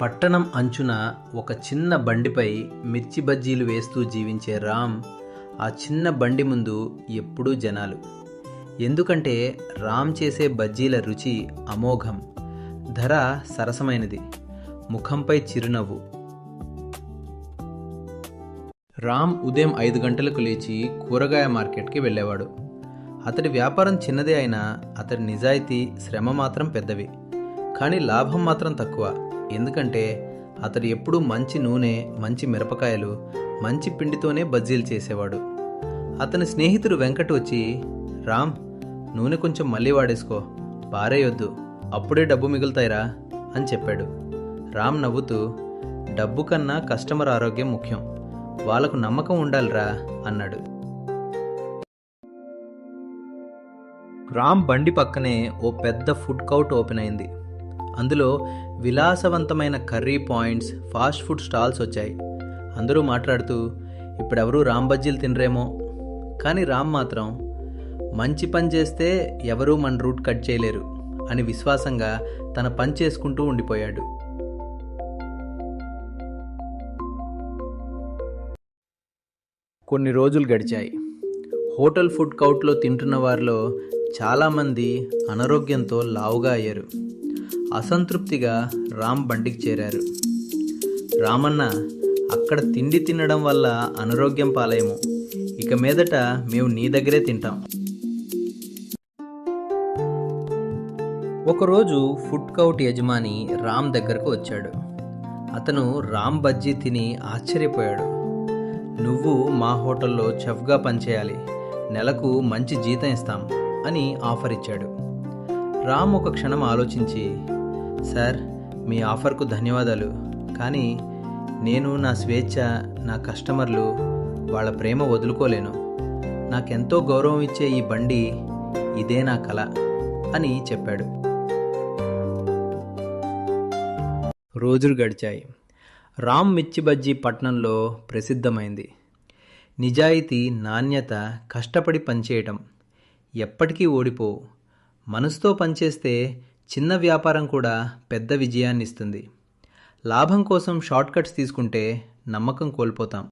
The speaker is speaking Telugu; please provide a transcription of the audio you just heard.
పట్టణం అంచున ఒక చిన్న బండిపై మిర్చి బజ్జీలు వేస్తూ జీవించే రామ్ ఆ చిన్న బండి ముందు ఎప్పుడూ జనాలు. ఎందుకంటే రామ్ చేసే బజ్జీల రుచి అమోఘం, ధర సరసమైనది, ముఖంపై చిరునవ్వు. రామ్ ఉదయం 5 గంటలకు లేచి కూరగాయ మార్కెట్కి వెళ్ళేవాడు. అతడి వ్యాపారం చిన్నదే అయినా అతడి నిజాయితీ, శ్రమ మాత్రం పెద్దవి. కానీ లాభం మాత్రం తక్కువ. ఎందుకంటే అతడు ఎప్పుడూ మంచి నూనె, మంచి మిరపకాయలు, మంచి పిండితోనే బజ్జీలు చేసేవాడు. అతని స్నేహితుడు వెంకట్ వచ్చి, రామ్, నూనె కొంచెం మళ్ళీ వాడేసుకో, పారేయొద్దు, అప్పుడే డబ్బు మిగులుతాయిరా అని చెప్పాడు. రామ్ నవ్వుతూ, డబ్బు కన్నా కస్టమర్ ఆరోగ్యం ముఖ్యం, వాళ్లకు నమ్మకం ఉండాలిరా అన్నాడు. రామ్ బండి పక్కనే ఓ పెద్ద ఫుడ్ కౌట్ ఓపెన్ అయింది. అందులో విలాసవంతమైన curry points, fast food stalls వచ్చాయి. అందరూ మాట్లాడుతూ, ఇప్పుడెవరూ రామ్ బజ్జీలు తినరేమో. కానీ రామ్ మాత్రం, మంచి పని చేస్తే ఎవరూ మన రూట్ కట్ చేయలేరు అని విశ్వాసంగా తన పని చేసుకుంటూ ఉండిపోయాడు. కొన్ని రోజులు గడిచాయి. హోటల్ ఫుడ్ కౌట్లో తింటున్న వారిలో చాలామంది అనారోగ్యంతో లావుగా అయ్యారు. అసంతృప్తిగా రామ్ బండికి చేరారు. రామన్న, అక్కడ తిండి తినడం వల్ల అనారోగ్యం పాలేమో, ఇక మీదట మేము నీ దగ్గరే తింటాం. ఒకరోజు ఫుడ్ కౌట్ యజమాని రామ్ దగ్గరకు వచ్చాడు. అతను రామ్ బజ్జీ తిని ఆశ్చర్యపోయాడు. నువ్వు మా హోటల్లో చెఫ్గా పనిచేయాలి, నెలకు మంచి జీతం ఇస్తాం అని ఆఫర్ ఇచ్చాడు. రామ్ ఒక క్షణం ఆలోచించి, సార్, మీ ఆఫర్కు ధన్యవాదాలు, కానీ నేను నా స్వేచ్ఛ, నా కస్టమర్లు, వాళ్ళ ప్రేమ వదులుకోలేను. నాకెంతో గౌరవం ఇచ్చే ఈ బండి, ఇదే నా కల అని చెప్పాడు. రోజులు గడిచాయి. రామ్ మిర్చి బజ్జీ పట్నంలో ప్రసిద్ధమైంది. నిజాయితీ, నాణ్యత, కష్టపడి పనిచేయటం ఎప్పటికీ ఓడిపోవు. మనసుతో పనిచేస్తే చిన్న వ్యాపారం కూడా పెద్ద విజయాన్ని ఇస్తుంది. లాభం కోసం షార్ట్ కట్స్ తీసుకుంటే నమ్మకం కోల్పోతాం.